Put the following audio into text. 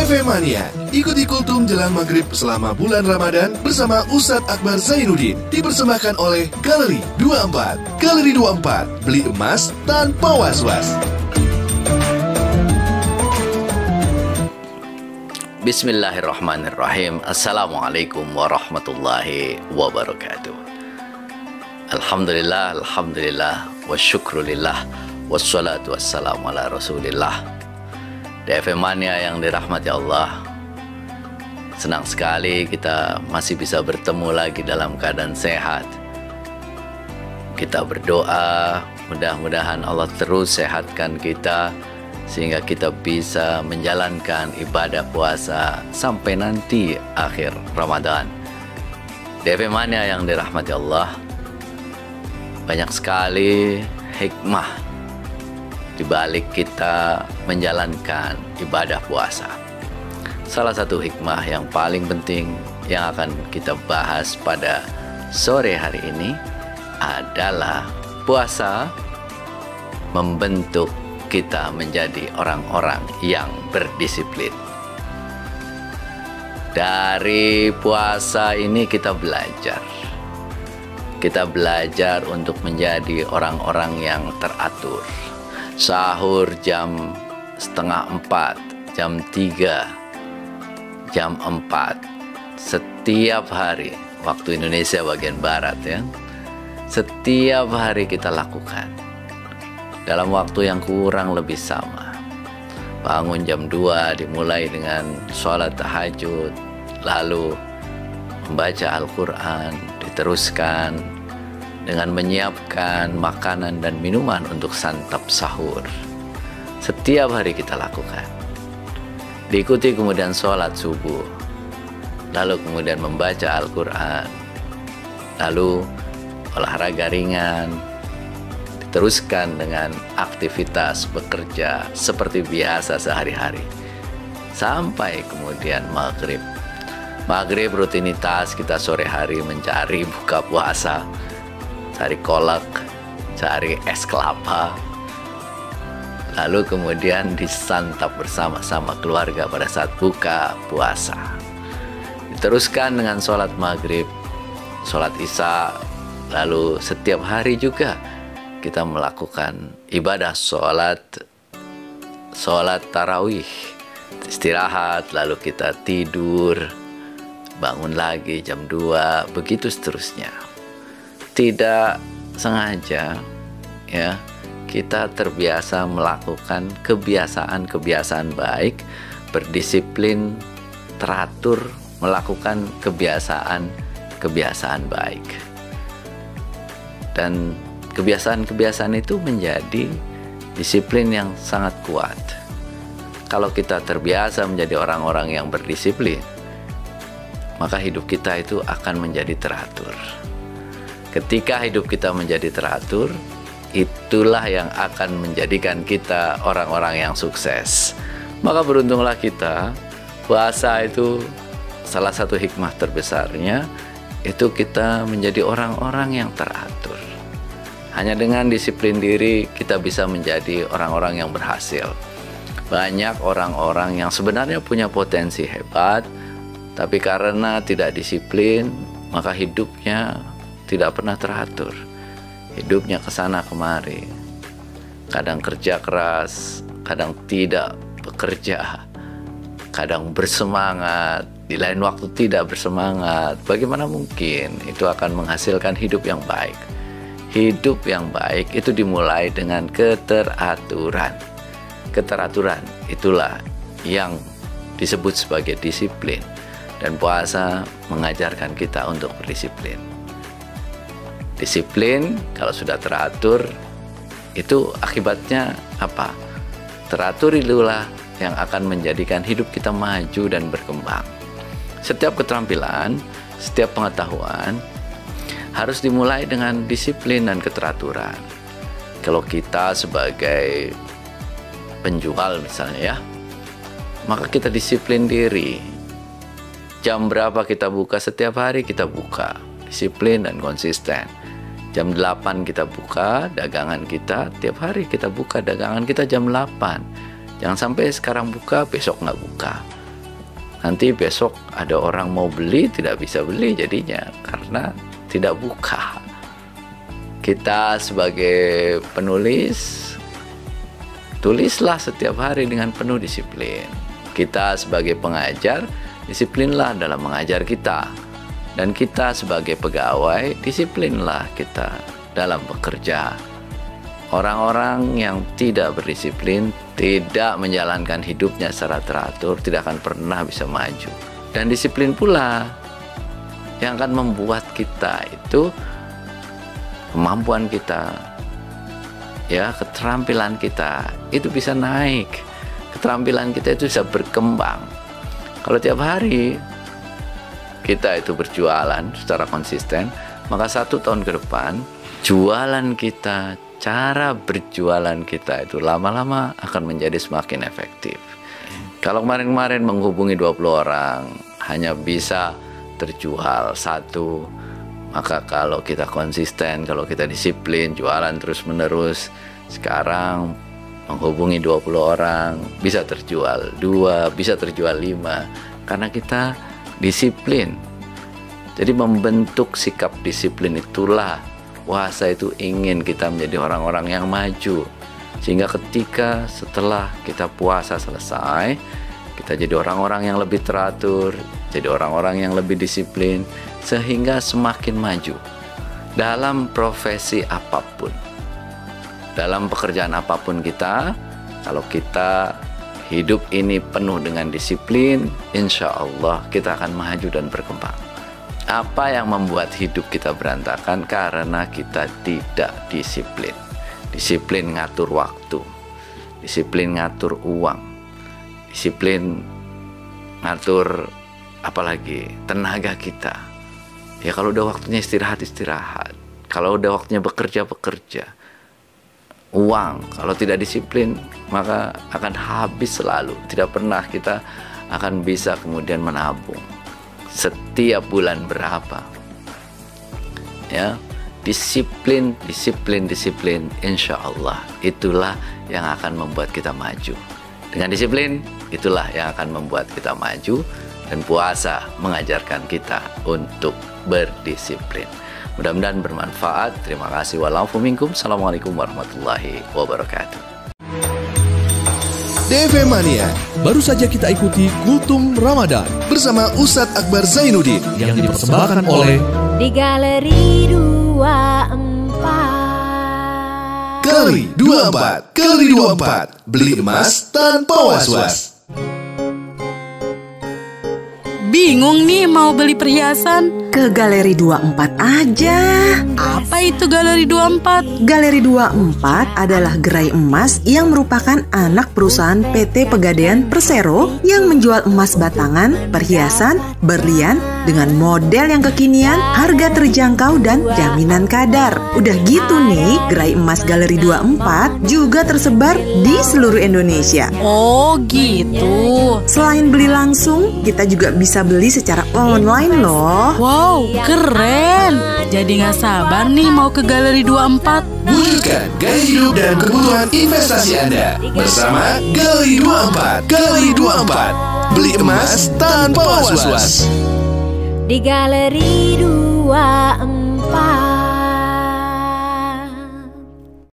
DFM Mania. Ikuti kultum jelang maghrib selama bulan Ramadan bersama Ustadz Akbar Zainuddin. Dipersembahkan oleh Galeri 24. Galeri 24, beli emas tanpa was-was. Bismillahirrahmanirrahim. Assalamualaikum warahmatullahi wabarakatuh. Alhamdulillah, alhamdulillah, wa syukrulillah, wassalatu wassalamu ala rasulillah. DFM Mania yang dirahmati Allah, senang sekali kita masih bisa bertemu lagi dalam keadaan sehat. Kita berdoa, mudah-mudahan Allah terus sehatkan kita sehingga kita bisa menjalankan ibadah puasa sampai nanti akhir Ramadan. DFM Mania yang dirahmati Allah, banyak sekali hikmah di balik kita menjalankan ibadah puasa. Salah satu hikmah yang paling penting yang akan kita bahas pada sore hari ini adalah puasa membentuk kita menjadi orang-orang yang berdisiplin. Dari puasa ini kita belajar. Kita belajar untuk menjadi orang-orang yang teratur. Sahur jam 3:30, jam 3, jam 4 setiap hari waktu Indonesia bagian barat ya. Setiap hari kita lakukan dalam waktu yang kurang lebih sama. Bangun jam 2 dimulai dengan sholat tahajud, lalu membaca Al-Quran, diteruskan dengan menyiapkan makanan dan minuman untuk santap sahur. Setiap hari kita lakukan. Diikuti kemudian sholat subuh, lalu kemudian membaca Al-Quran, lalu olahraga ringan, diteruskan dengan aktivitas bekerja seperti biasa sehari-hari, sampai kemudian maghrib. Maghrib rutinitas kita sore hari mencari buka puasa, cari kolak, cari es kelapa, lalu kemudian disantap bersama-sama keluarga pada saat buka puasa. Diteruskan dengan sholat maghrib, sholat isya, lalu setiap hari juga kita melakukan ibadah sholat tarawih, istirahat, lalu kita tidur, bangun lagi jam 2, begitu seterusnya. Tidak sengaja ya, kita terbiasa melakukan kebiasaan-kebiasaan baik, berdisiplin, teratur, melakukan kebiasaan-kebiasaan baik. Dan kebiasaan-kebiasaan itu menjadi disiplin yang sangat kuat. Kalau kita terbiasa menjadi orang-orang yang berdisiplin, maka hidup kita itu akan menjadi teratur. Ketika hidup kita menjadi teratur, itulah yang akan menjadikan kita orang-orang yang sukses. Maka beruntunglah kita. Puasa itu salah satu hikmah terbesarnya, itu kita menjadi orang-orang yang teratur. Hanya dengan disiplin diri kita bisa menjadi orang-orang yang berhasil. Banyak orang-orang yang sebenarnya punya potensi hebat, tapi karena tidak disiplin, maka hidupnya tidak pernah teratur. Hidupnya kesana kemari. Kadang kerja keras, kadang tidak bekerja, kadang bersemangat, di lain waktu tidak bersemangat. Bagaimana mungkin itu akan menghasilkan hidup yang baik? Hidup yang baik itu dimulai dengan keteraturan. Keteraturan itulah yang disebut sebagai disiplin. Dan puasa mengajarkan kita untuk berdisiplin. Disiplin kalau sudah teratur, itu akibatnya apa? Teratur itulah yang akan menjadikan hidup kita maju dan berkembang. Setiap keterampilan, setiap pengetahuan harus dimulai dengan disiplin dan keteraturan. Kalau kita sebagai penjual misalnya ya, maka kita disiplin diri. Jam berapa kita buka setiap hari, kita buka. Disiplin dan konsisten. Jam 8 kita buka dagangan kita, tiap hari kita buka dagangan kita jam 8. Jangan sampai sekarang buka, besok nggak buka. Nanti besok ada orang mau beli, tidak bisa beli jadinya karena tidak buka. Kita sebagai penulis, tulislah setiap hari dengan penuh disiplin. Kita sebagai pengajar, disiplinlah dalam mengajar kita. Dan kita sebagai pegawai, disiplinlah kita dalam bekerja. Orang-orang yang tidak berdisiplin, tidak menjalankan hidupnya secara teratur, tidak akan pernah bisa maju. Dan disiplin pula yang akan membuat kita itu, kemampuan kita, ya, keterampilan kita itu bisa naik. Keterampilan kita itu bisa berkembang. Kalau tiap hari kita itu berjualan secara konsisten, maka 1 tahun ke depan jualan kita, cara berjualan kita itu lama-lama akan menjadi semakin efektif. Kalau kemarin-kemarin menghubungi 20 orang hanya bisa terjual 1, maka kalau kita konsisten, kalau kita disiplin, jualan terus-menerus, sekarang menghubungi 20 orang bisa terjual 2, bisa terjual 5, karena kita disiplin. Jadi membentuk sikap disiplin itulah puasa itu ingin kita menjadi orang-orang yang maju. Sehingga ketika setelah kita puasa selesai, kita jadi orang-orang yang lebih teratur, jadi orang-orang yang lebih disiplin, sehingga semakin maju dalam profesi apapun, dalam pekerjaan apapun kita. Kalau kita hidup ini penuh dengan disiplin, insya Allah kita akan maju dan berkembang. Apa yang membuat hidup kita berantakan? Karena kita tidak disiplin. Disiplin ngatur waktu, disiplin ngatur uang, disiplin ngatur apalagi tenaga kita. Ya kalau udah waktunya istirahat, istirahat. Kalau udah waktunya bekerja, bekerja. Uang, kalau tidak disiplin, maka akan habis selalu. Tidak pernah kita akan bisa kemudian menabung. Setiap bulan berapa? Ya, disiplin, disiplin, disiplin. Insya Allah itulah yang akan membuat kita maju. Dengan disiplin, itulah yang akan membuat kita maju. Dan puasa mengajarkan kita untuk berdisiplin. Mudah-mudahan bermanfaat. Terima kasih. Wa'alaikum minkum. Assalamualaikum warahmatullahi wabarakatuh. DFM Mania. Baru saja kita ikuti Kultum Ramadan Bersama Ustadz Akbar Zainuddin yang dipersembahkan oleh di Galeri 24. Galeri 24. Galeri 24. Beli emas tanpa was-was. Bingung nih mau beli perhiasan? Ke Galeri 24 aja. Apa itu Galeri 24? Galeri 24 adalah gerai emas yang merupakan anak perusahaan PT Pegadaian Persero yang menjual emas batangan, perhiasan, berlian dengan model yang kekinian, harga terjangkau dan jaminan kadar. Udah gitu nih, gerai emas Galeri 24 juga tersebar di seluruh Indonesia. Oh gitu. Selain beli langsung, kita juga bisa beli secara online loh. Wow, keren. Jadi gak sabar nih mau ke Galeri 24. Wujudkan gaya hidup dan kebutuhan investasi Anda bersama Galeri 24. Galeri 24. Beli emas tanpa was-was. Di Galeri 24.